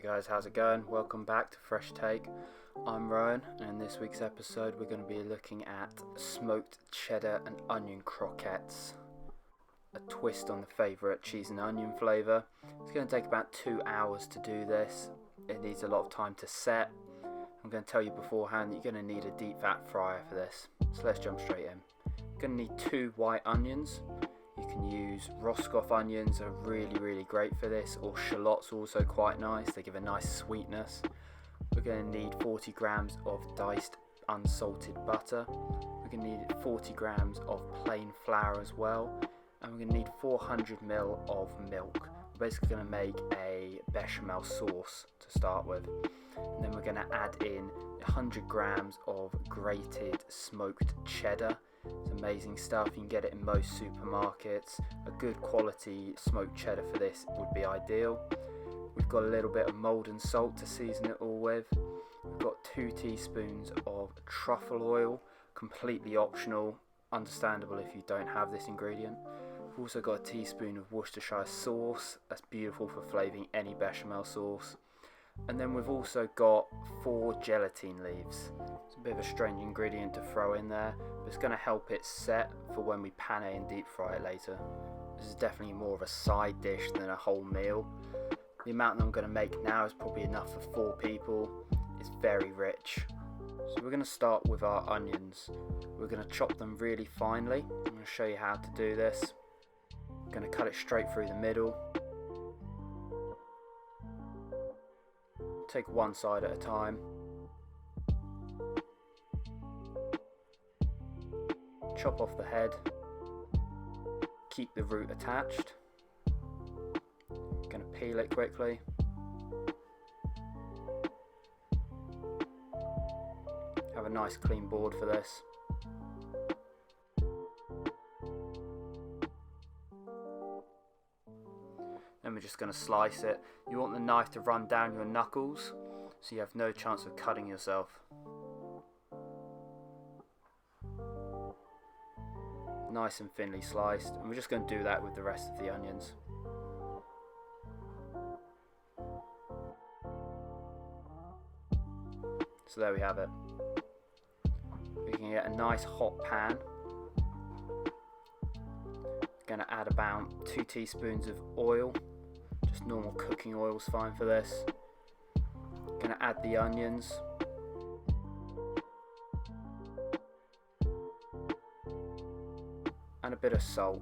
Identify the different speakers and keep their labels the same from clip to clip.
Speaker 1: Hey guys, how's it going? Welcome back to Fresh Take. I'm Rowan, and in this week's episode we're going to be looking at smoked cheddar and onion croquettes. A twist on the favourite cheese and onion flavour. It's going to take about 2 hours to do this. It needs a lot of time to set. I'm going to tell you beforehand that you're going to need a deep fat fryer for this. So let's jump straight in. You're going to need 2 white onions. You can use Roscoff onions, are really great for this, or shallots also quite nice, they give a nice sweetness. We're going to need 40 grams of diced unsalted butter. We're going to need 40 grams of plain flour as well, and we're going to need 400 ml of milk. We're basically going to make a bechamel sauce to start with, and then we're going to add in 100 grams of grated smoked cheddar. It's amazing stuff, you can get it in most supermarkets. A good quality smoked cheddar for this would be ideal. We've got a little bit of Maldon Salt to season it all with. We've got 2 teaspoons of truffle oil, completely optional, understandable if you don't have this ingredient. We've also got a teaspoon of Worcestershire Sauce, that's beautiful for flavouring any bechamel sauce. And then we've also got 4 gelatine leaves. It's a bit of a strange ingredient to throw in there, but it's going to help it set for when we pane and deep fry it later. This is definitely more of a side dish than a whole meal. The amount that I'm going to make now is probably enough for 4 people. It's very rich. So we're going to start with our onions. We're going to chop them really finely. I'm going to show you how to do this. I'm going to cut it straight through the middle. Take one side at a time. Chop off the head. Keep the root attached. Gonna peel it quickly. Have a nice clean board for this. Then we're just going to slice it. You want the knife to run down your knuckles so you have no chance of cutting yourself. Nice and thinly sliced, and we're just going to do that with the rest of the onions. So there we have it. We can get a nice hot pan. Going to add about 2 teaspoons of oil. Just normal cooking oil is fine for this. Going to add the onions. And a bit of salt.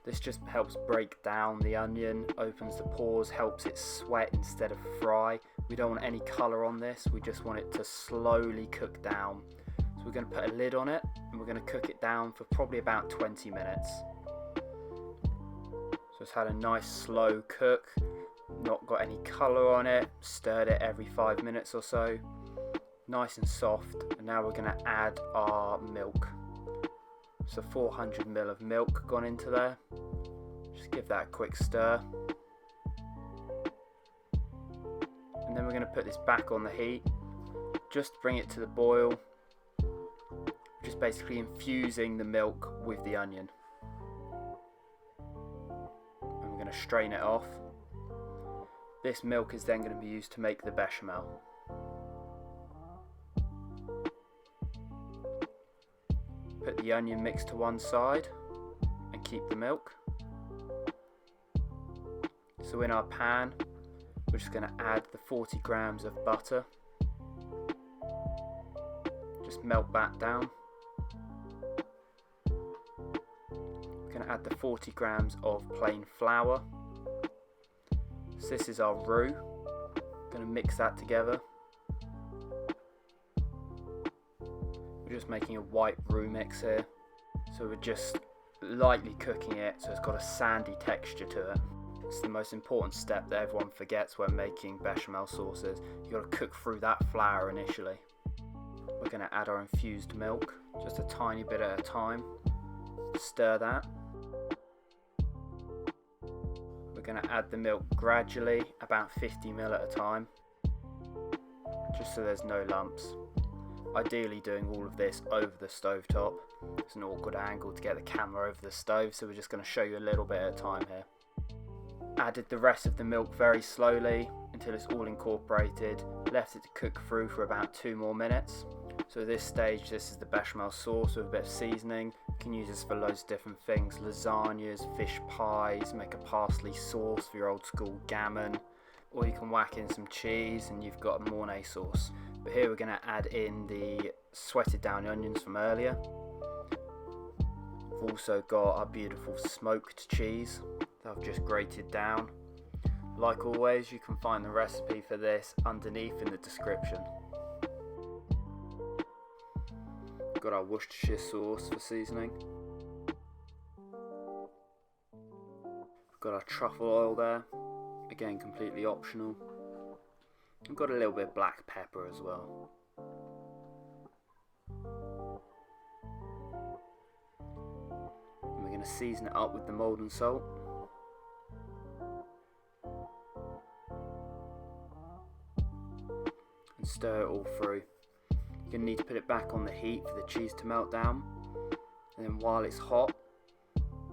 Speaker 1: This just helps break down the onion, opens the pores, helps it sweat instead of fry. We don't want any colour on this, we just want it to slowly cook down. So we're going to put a lid on it and we're going to cook it down for probably about 20 minutes. So it's had a nice slow cook, not got any colour on it, stirred it every 5 minutes or so. Nice and soft, and now we're going to add our milk. So 400 ml of milk gone into there. Just give that a quick stir. And then we're going to put this back on the heat. Just bring it to the boil. Just basically infusing the milk with the onion. Strain it off. This milk is then going to be used to make the bechamel. Put the onion mix to one side and keep the milk. So in our pan, we're just going to add the 40 grams of butter. Just melt that down. Going to add the 40 grams of plain flour. So this is our roux. Going to mix that together. We're just making a white roux mix here. So we're just lightly cooking it so it's got a sandy texture to it. It's the most important step that everyone forgets when making bechamel sauces. You've got to cook through that flour initially. We're going to add our infused milk, just a tiny bit at a time. Stir that. We're going to add the milk gradually, about 50 ml at a time, just so there's no lumps. Ideally doing all of this over the stovetop. It's an awkward angle to get the camera over the stove, so we're just going to show you a little bit at a time here. Added the rest of the milk very slowly, until it's all incorporated, left it to cook through for about 2 more minutes. So at this stage, this is the bechamel sauce with a bit of seasoning. You can use this for loads of different things: lasagnas, fish pies, make a parsley sauce for your old school gammon, or you can whack in some cheese and you've got a Mornay sauce. But here we're going to add in the sweated down onions from earlier. We've also got our beautiful smoked cheese that I've just grated down. Like always, you can find the recipe for this underneath in the description. We've got our Worcestershire sauce for seasoning. We've got our truffle oil there, again completely optional. We've got a little bit of black pepper as well. And we're going to season it up with the Maldon Salt. And stir it all through. You're going to need to put it back on the heat for the cheese to melt down. And then while it's hot,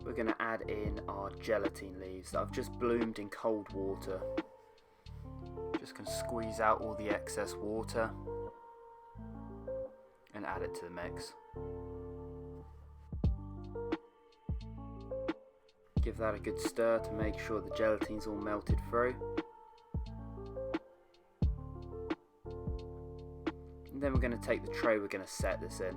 Speaker 1: we're going to add in our gelatine leaves that I've just bloomed in cold water. Just going to squeeze out all the excess water and add it to the mix. Give that a good stir to make sure the gelatine's all melted through. And then we're going to take the tray we're going to set this in.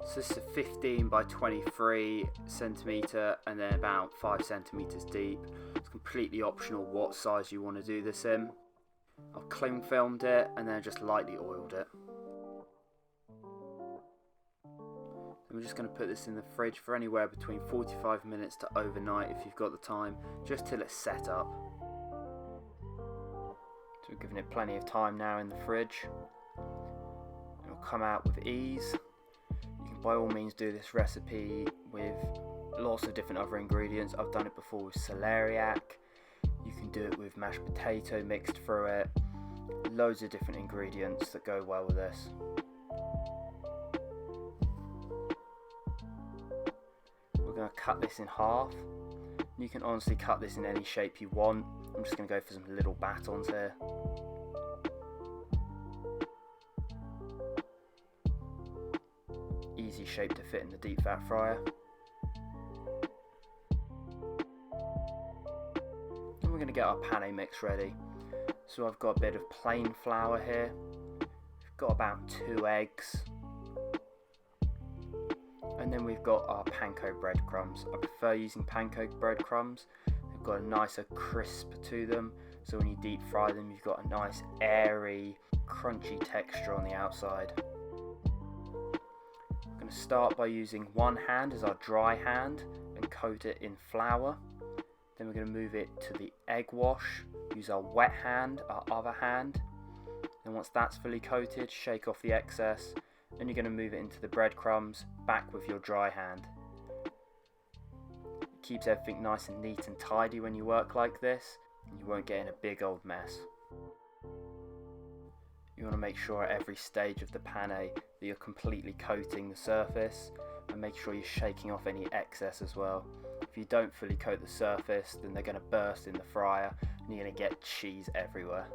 Speaker 1: So this is a 15 by 23 centimetre and then about 5 centimetres deep. It's completely optional what size you want to do this in. I've cling filmed it and then just lightly oiled it. Then we're just going to put this in the fridge for anywhere between 45 minutes to overnight if you've got the time, just till it's set up. So we're giving it plenty of time now in the fridge. It'll come out with ease. You can by all means do this recipe with lots of different other ingredients. I've done it before with celeriac. You can do it with mashed potato mixed through it. Loads of different ingredients that go well with this. We're going to cut this in half. You can honestly cut this in any shape you want. I'm just going to go for some little batons here. Easy shape to fit in the deep fat fryer. And we're going to get our pane mix ready. So I've got a bit of plain flour here. We've got about 2 eggs. And then we've got our panko breadcrumbs. I prefer using panko breadcrumbs. They've got a nicer crisp to them. So when you deep fry them, you've got a nice airy, crunchy texture on the outside. I'm going to start by using one hand as our dry hand and coat it in flour. Then we're going to move it to the egg wash, use our wet hand, our other hand. Then once that's fully coated, shake off the excess, and you're going to move it into the breadcrumbs, back with your dry hand. It keeps everything nice and neat and tidy when you work like this, and you won't get in a big old mess. You want to make sure at every stage of the pane that you're completely coating the surface, and make sure you're shaking off any excess as well. If you don't fully coat the surface, then they're going to burst in the fryer and you're going to get cheese everywhere.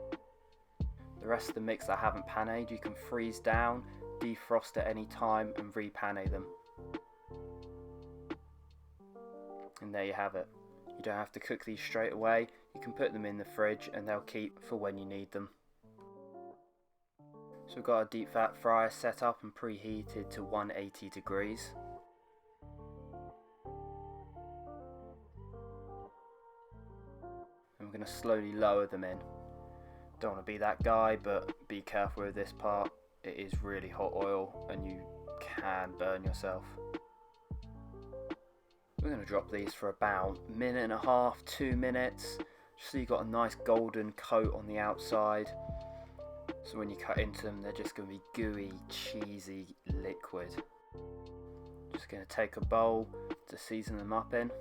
Speaker 1: The rest of the mix that I haven't paneed, you can freeze down, defrost at any time and re-pane them. And there you have it. You don't have to cook these straight away, you can put them in the fridge and they'll keep for when you need them. So we've got our deep fat fryer set up and preheated to 180 degrees. And we're going to slowly lower them in. Don't want to be that guy, but be careful with this part. It is really hot oil and you can burn yourself. We're going to drop these for about 1.5 minutes, 2 minutes, just so you've got a nice golden coat on the outside. So when you cut into them, they're just going to be gooey, cheesy liquid. Just going to take a bowl to season them up in.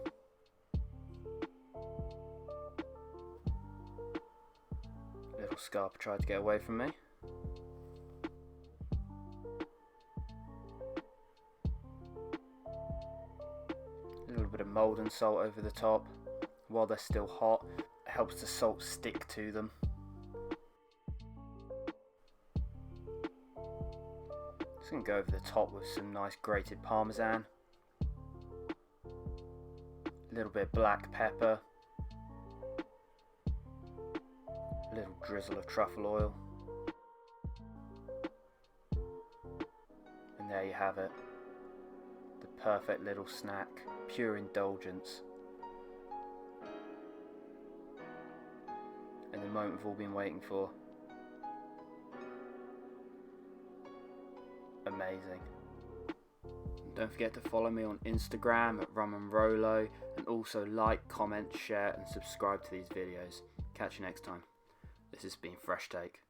Speaker 1: Little scarp tried to get away from me. A little bit of Maldon Salt over the top while they're still hot. helps the salt stick to them. Just going to go over the top with some nice grated parmesan, a little bit of black pepper, a little drizzle of truffle oil, and there you have it, the perfect little snack, pure indulgence, and the moment we've all been waiting for. Amazing. And don't forget to follow me on Instagram at Rum and Rolo, and also like, comment, share and subscribe to these videos. Catch you next time. This has been Fresh Take.